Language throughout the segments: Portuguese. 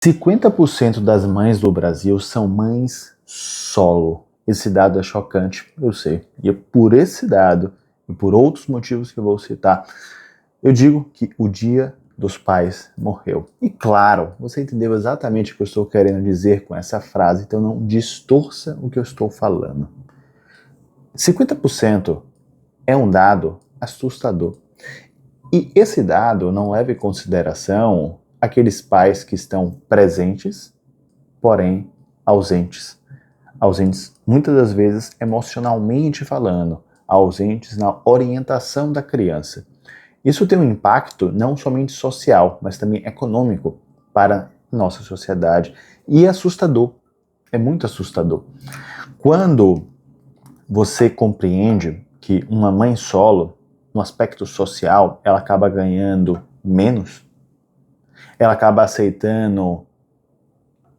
50% das mães do Brasil são mães solo. Esse dado é chocante, eu sei. E é por esse dado e por outros motivos que eu vou citar, eu digo que o Dia dos Pais morreu. E claro, você entendeu exatamente o que eu estou querendo dizer com essa frase, então não distorça o que eu estou falando. 50% é um dado assustador. E esse dado não leva em consideração aqueles pais que estão presentes, porém ausentes. Ausentes muitas das vezes emocionalmente falando, ausentes na orientação da criança. Isso tem um impacto não somente social, mas também econômico para nossa sociedade. E é assustador, é muito assustador. Quando você compreende que uma mãe solo, no aspecto social, ela acaba ganhando menos, ela acaba aceitando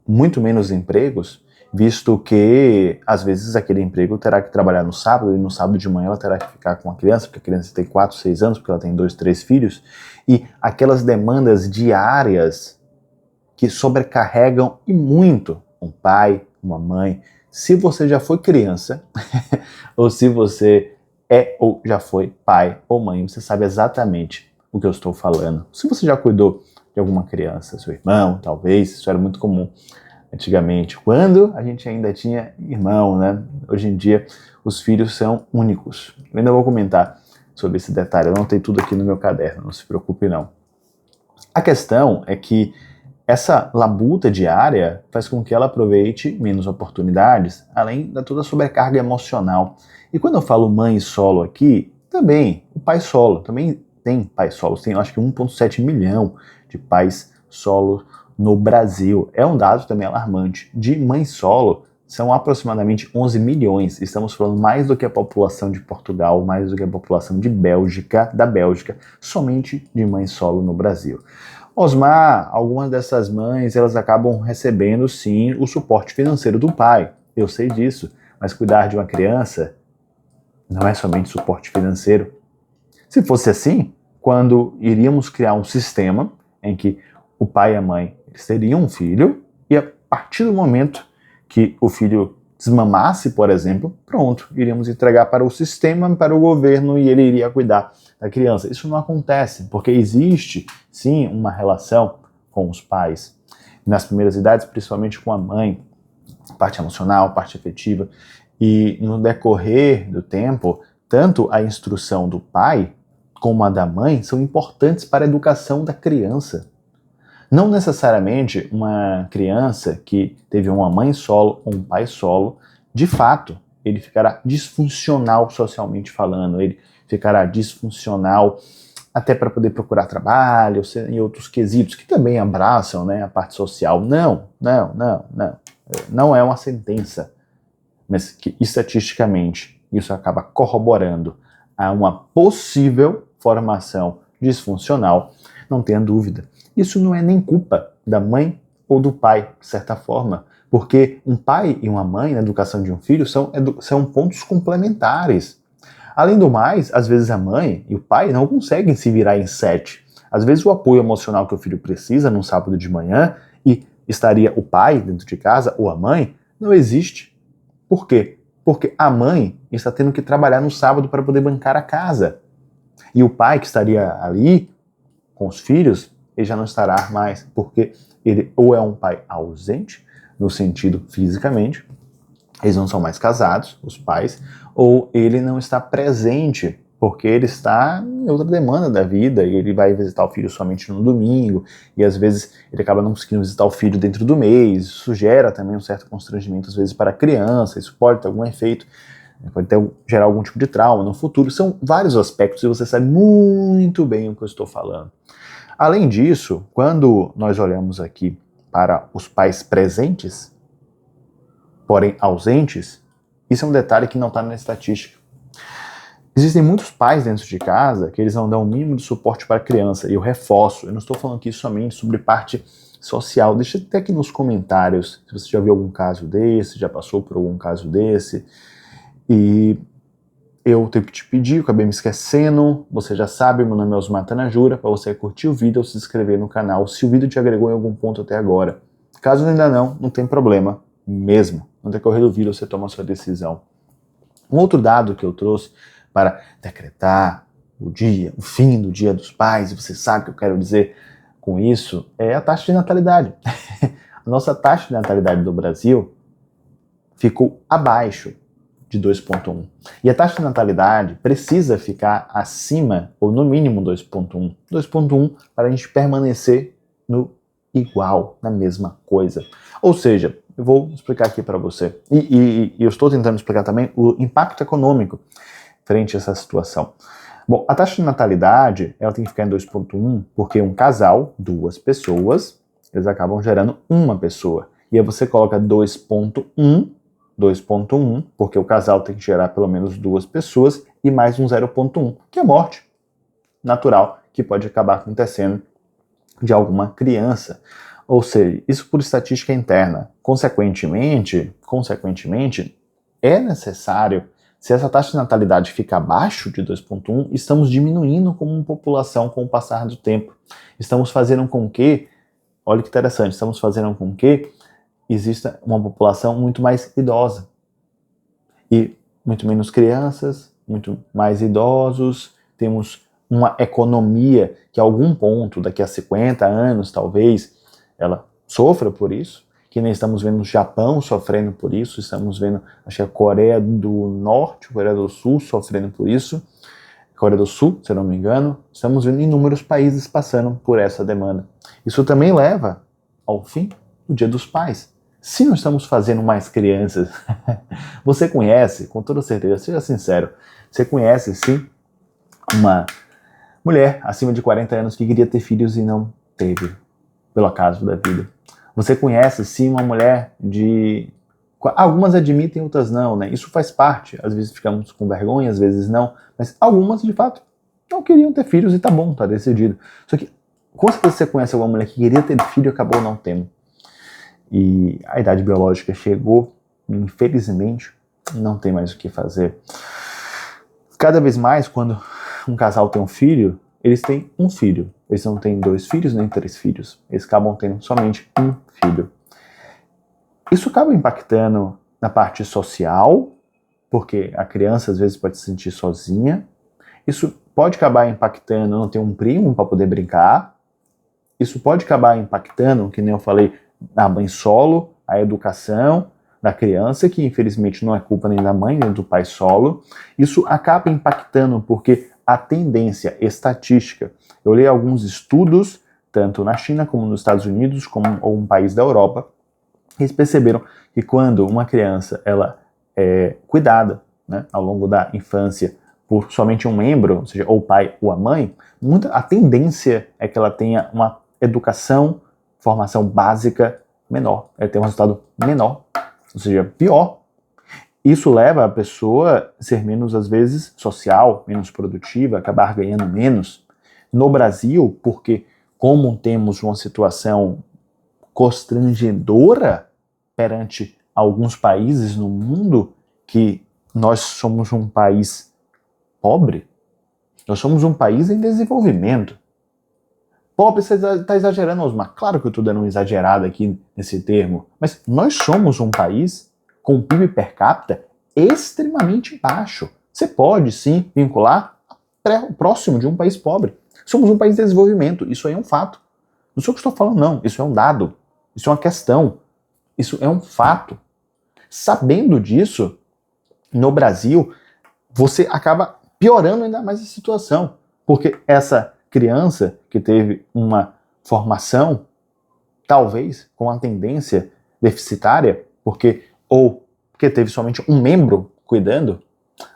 muito menos empregos, visto que, às vezes, aquele emprego terá que trabalhar no sábado, e no sábado de manhã ela terá que ficar com a criança, porque a criança tem 4, 6 anos, porque ela tem 2, 3 filhos, e aquelas demandas diárias que sobrecarregam e muito um pai, uma mãe. Se você já foi criança, ou se você é ou já foi pai ou mãe, você sabe exatamente o que eu estou falando. Se você já cuidou de alguma criança, seu irmão, talvez, isso era muito comum antigamente, quando a gente ainda tinha irmão, né? Hoje em dia, os filhos são únicos. Eu ainda vou comentar sobre esse detalhe, eu não tenho tudo aqui no meu caderno, não se preocupe não. A questão é que essa labuta diária faz com que ela aproveite menos oportunidades, além da toda a sobrecarga emocional. E quando eu falo mãe solo aqui, também o pai solo, também tem pais solos, tem acho que 1,7 milhão de pais solos no Brasil. É um dado também alarmante. De mãe solo, são aproximadamente 11 milhões. Estamos falando mais do que a população de Portugal, mais do que a população de Bélgica, da Bélgica, somente de mãe solo no Brasil. Osmar, algumas dessas mães, elas acabam recebendo, sim, o suporte financeiro do pai. Eu sei disso, mas cuidar de uma criança não é somente suporte financeiro. Se fosse assim, quando iríamos criar um sistema em que o pai e a mãe eles teriam um filho, e a partir do momento que o filho desmamasse, por exemplo, pronto, iríamos entregar para o sistema, para o governo, e ele iria cuidar da criança. Isso não acontece, porque existe, sim, uma relação com os pais. Nas primeiras idades, principalmente com a mãe, parte emocional, parte afetiva, e no decorrer do tempo, tanto a instrução do pai como a da mãe são importantes para a educação da criança. Não necessariamente uma criança que teve uma mãe solo ou um pai solo, de fato, ele ficará disfuncional socialmente falando, ele ficará disfuncional até para poder procurar trabalho e outros quesitos que também abraçam, né, a parte social. Não. Não é uma sentença, mas que estatisticamente isso acaba corroborando a uma possível formação disfuncional, não tenha dúvida. Isso não é nem culpa da mãe ou do pai, de certa forma, porque um pai e uma mãe na educação de um filho são pontos complementares. Além do mais, às vezes a mãe e o pai não conseguem se virar em 7. Às vezes o apoio emocional que o filho precisa num sábado de manhã e estaria o pai dentro de casa ou a mãe, não existe. Por quê? Porque a mãe está tendo que trabalhar no sábado para poder bancar a casa. E o pai que estaria ali com os filhos, ele já não estará mais, porque ele ou é um pai ausente, no sentido fisicamente, eles não são mais casados, os pais, ou ele não está presente, porque ele está em outra demanda da vida, e ele vai visitar o filho somente no domingo, e às vezes ele acaba não conseguindo visitar o filho dentro do mês, isso gera também um certo constrangimento às vezes para a criança, isso pode ter algum efeito, pode gerar algum tipo de trauma no futuro, são vários aspectos e você sabe muito bem o que eu estou falando. Além disso, quando nós olhamos aqui para os pais presentes, porém ausentes, isso é um detalhe que não está na estatística. Existem muitos pais dentro de casa que eles não dão o mínimo de suporte para a criança, e eu reforço, eu não estou falando aqui somente sobre parte social, deixa até aqui nos comentários se você já viu algum caso desse, já passou por algum caso desse, e eu tenho que te pedir, eu acabei me esquecendo, você já sabe, meu nome é Osmar Tanajura, para você curtir o vídeo ou se inscrever no canal, se o vídeo te agregou em algum ponto até agora. Caso ainda não tem problema mesmo. No decorrer do vídeo você toma a sua decisão. Um outro dado que eu trouxe para decretar o fim do Dia dos Pais, e você sabe o que eu quero dizer com isso, é a taxa de natalidade. A nossa taxa de natalidade do Brasil ficou abaixo de 2,1. E a taxa de natalidade precisa ficar acima, ou no mínimo 2,1. 2,1 para a gente permanecer no igual, na mesma coisa. Ou seja, eu vou explicar aqui para você, e eu estou tentando explicar também o impacto econômico frente a essa situação. Bom, a taxa de natalidade, ela tem que ficar em 2,1, porque um casal, duas pessoas, eles acabam gerando uma pessoa. E aí você coloca 2,1, porque o casal tem que gerar pelo menos duas pessoas, e mais um 0,1, que é morte natural, que pode acabar acontecendo de alguma criança. Ou seja, isso por estatística interna. Consequentemente, é necessário, se essa taxa de natalidade fica abaixo de 2,1, estamos diminuindo como população com o passar do tempo. Estamos fazendo com que, olha que interessante, estamos fazendo com que exista uma população muito mais idosa. E muito menos crianças, muito mais idosos, temos uma economia que a algum ponto, daqui a 50 anos talvez, ela sofra por isso, que nem estamos vendo o Japão sofrendo por isso, estamos vendo, acho que a Coreia do Norte, a Coreia do Sul sofrendo por isso, Coreia do Sul, se eu não me engano, estamos vendo inúmeros países passando por essa demanda. Isso também leva ao fim do Dia dos Pais. Se não estamos fazendo mais crianças, você conhece, com toda certeza, seja sincero, você conhece sim uma mulher acima de 40 anos que queria ter filhos e não teve, pelo acaso da vida. Você conhece sim uma mulher de... Algumas admitem, outras não, né? Isso faz parte, às vezes ficamos com vergonha, às vezes não, mas algumas de fato não queriam ter filhos e tá bom, tá decidido. Só que, com certeza você conhece alguma mulher que queria ter filho e acabou não tendo. E a idade biológica chegou, infelizmente, não tem mais o que fazer. Cada vez mais, quando um casal tem um filho, eles têm um filho. Eles não têm 2 filhos, nem 3 filhos. Eles acabam tendo somente um filho. Isso acaba impactando na parte social, porque a criança às vezes pode se sentir sozinha. Isso pode acabar impactando não ter um primo para poder brincar. Isso pode acabar impactando, que nem eu falei, a mãe solo, a educação da criança, que infelizmente não é culpa nem da mãe, nem do pai solo. Isso acaba impactando porque a tendência estatística, eu li alguns estudos, tanto na China como nos Estados Unidos, como um país da Europa, eles perceberam que quando uma criança ela é cuidada, né, ao longo da infância por somente um membro, ou seja, ou o pai ou a mãe, a tendência é que ela tenha uma educação, formação básica menor, ela tem um resultado menor, ou seja, pior. Isso leva a pessoa a ser menos, às vezes, social, menos produtiva, acabar ganhando menos. No Brasil, porque como temos uma situação constrangedora perante alguns países no mundo, que nós somos um país pobre, nós somos um país em desenvolvimento. Pobre, você está exagerando, Osmar. Claro que eu estou dando uma exagerada aqui nesse termo, mas nós somos um país com um PIB per capita extremamente baixo. Você pode, sim, vincular próximo de um país pobre. Somos um país de desenvolvimento, isso aí é um fato. Não sou o que estou falando, não. Isso é um dado. Isso é uma questão. Isso é um fato. Sabendo disso, no Brasil, você acaba piorando ainda mais a situação. Porque essa criança que teve uma formação, talvez com uma tendência deficitária, porque teve somente um membro cuidando,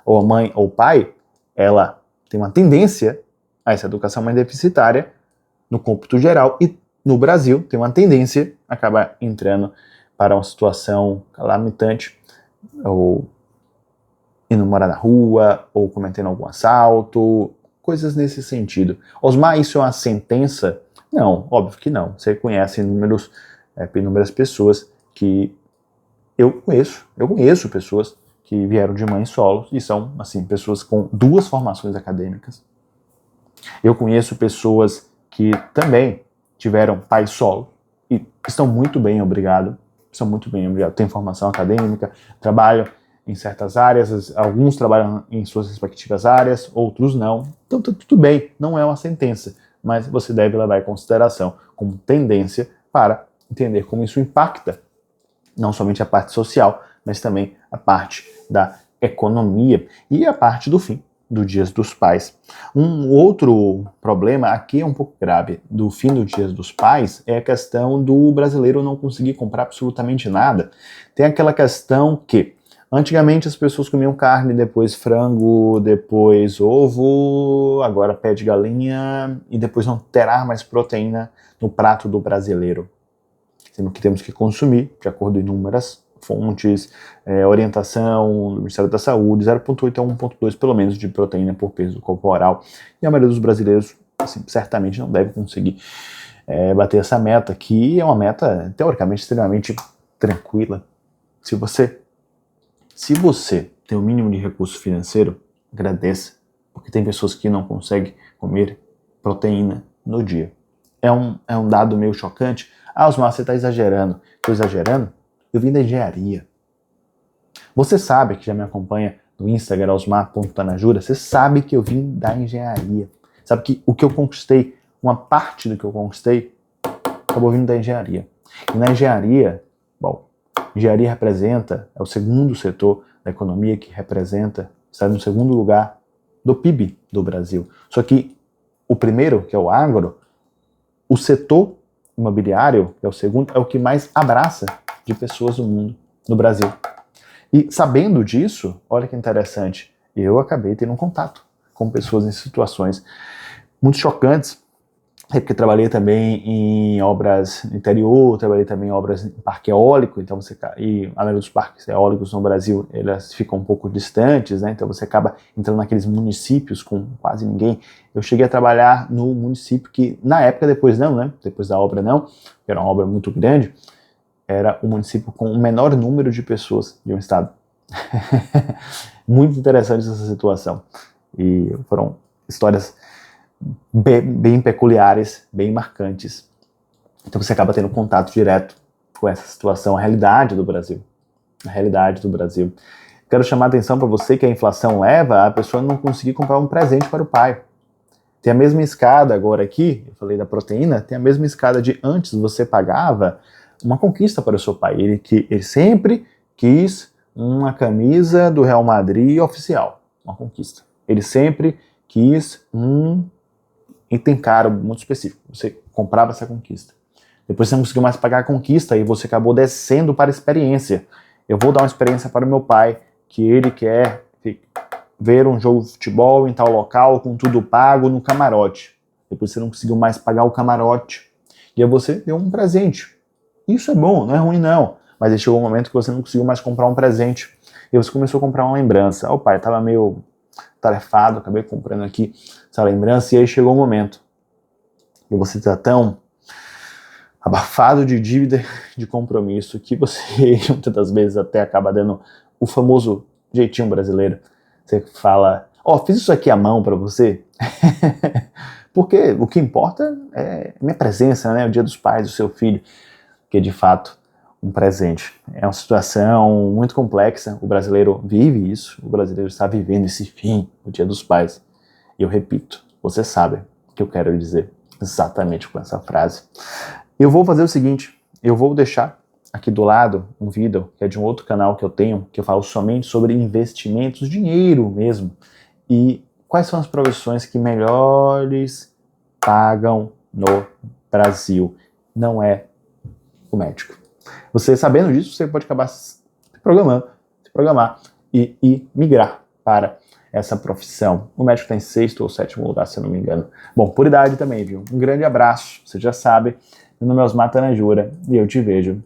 ou a mãe ou o pai, ela tem uma tendência a essa educação mais deficitária no cômputo geral, e no Brasil tem uma tendência a acabar entrando para uma situação calamitante, ou indo morar na rua, ou cometendo algum assalto, coisas nesse sentido. Osmar, isso é uma sentença? Não, óbvio que não. Você conhece inúmeras pessoas que eu conheço pessoas que vieram de mães solos e são, assim, pessoas com 2 formações acadêmicas. Eu conheço pessoas que também tiveram pais solo e estão muito bem, obrigado. Estão muito bem, obrigado. Têm formação acadêmica, trabalham em certas áreas, alguns trabalham em suas respectivas áreas, outros não. Então tá tudo bem, não é uma sentença, mas você deve levar em consideração como tendência para entender como isso impacta não somente a parte social, mas também a parte da economia e a parte do fim do Dia dos Pais. Um outro problema aqui é um pouco grave do fim do Dia dos Pais é a questão do brasileiro não conseguir comprar absolutamente nada. Tem aquela questão que antigamente as pessoas comiam carne, depois frango, depois ovo, agora pé de galinha e depois não terá mais proteína no prato do brasileiro. Sendo que temos que consumir, de acordo com inúmeras fontes, orientação do Ministério da Saúde, 0,8 a 1,2 pelo menos de proteína por peso corporal. E a maioria dos brasileiros, assim, certamente não deve conseguir bater essa meta, que é uma meta, teoricamente, extremamente tranquila. Se você tem o mínimo de recurso financeiro, agradeça, porque tem pessoas que não conseguem comer proteína no dia. É um dado meio chocante. Ah, Osmar, você está exagerando. Estou exagerando? Eu vim da engenharia. Você sabe que já me acompanha no Instagram, osmar.tanajura, você sabe que eu vim da engenharia. Sabe que o que eu conquistei, uma parte do que eu conquistei, acabou vindo da engenharia. E na engenharia, bom, engenharia é o segundo setor da economia que representa, está no segundo lugar do PIB do Brasil. Só que o primeiro, que é o agro, o setor imobiliário, que é o segundo, é o que mais abraça de pessoas do mundo, no Brasil. E sabendo disso, olha que interessante, eu acabei tendo um contato com pessoas em situações muito chocantes, porque trabalhei também em obras no interior, trabalhei também em obras em parque eólico, então e além dos parques eólicos no Brasil, elas ficam um pouco distantes, né? Então você acaba entrando naqueles municípios com quase ninguém. Eu cheguei a trabalhar no município que, na época, depois não, né? Depois da obra não, era uma obra muito grande, era o município com o menor número de pessoas de um estado. Muito interessante essa situação. E foram histórias bem peculiares, bem marcantes. Então você acaba tendo contato direto com essa situação, a realidade do Brasil. A realidade do Brasil. Quero chamar a atenção para você que a inflação leva a pessoa a não conseguir comprar um presente para o pai. Tem a mesma escada agora aqui, eu falei da proteína, tem a mesma escada de antes você pagava uma conquista para o seu pai. Ele sempre quis uma camisa do Real Madrid oficial, uma conquista. Ele sempre quis um item caro, muito específico. Você comprava essa conquista. Depois você não conseguiu mais pagar a conquista e você acabou descendo para a experiência. Eu vou dar uma experiência para o meu pai, que ele quer ver um jogo de futebol em tal local, com tudo pago, no camarote. Depois você não conseguiu mais pagar o camarote. E aí você deu um presente. Isso é bom, não é ruim não. Mas aí chegou um momento que você não conseguiu mais comprar um presente. E você começou a comprar uma lembrança. O pai estava meio tarefado, acabei comprando aqui essa lembrança, e aí chegou o momento. E você está tão abafado de dívida, de compromisso, que você muitas das vezes até acaba dando o famoso jeitinho brasileiro. Você fala, fiz isso aqui à mão para você. Porque o que importa é minha presença, né? O Dia dos Pais do seu filho, que é de fato um presente. É uma situação muito complexa, o brasileiro vive isso, o brasileiro está vivendo esse fim, o Dia dos Pais. E eu repito, você sabe o que eu quero dizer exatamente com essa frase. Eu vou fazer o seguinte, eu vou deixar aqui do lado um vídeo que é de um outro canal que eu tenho, que eu falo somente sobre investimentos, dinheiro mesmo, e quais são as profissões que melhores pagam no Brasil. Não é o médico. Você sabendo disso, você pode acabar se programar e migrar para essa profissão. O médico está em 6º ou 7º lugar, se eu não me engano. Bom, por idade também, viu? Um grande abraço, você já sabe. Meu nome é Osmar Tanajura e eu te vejo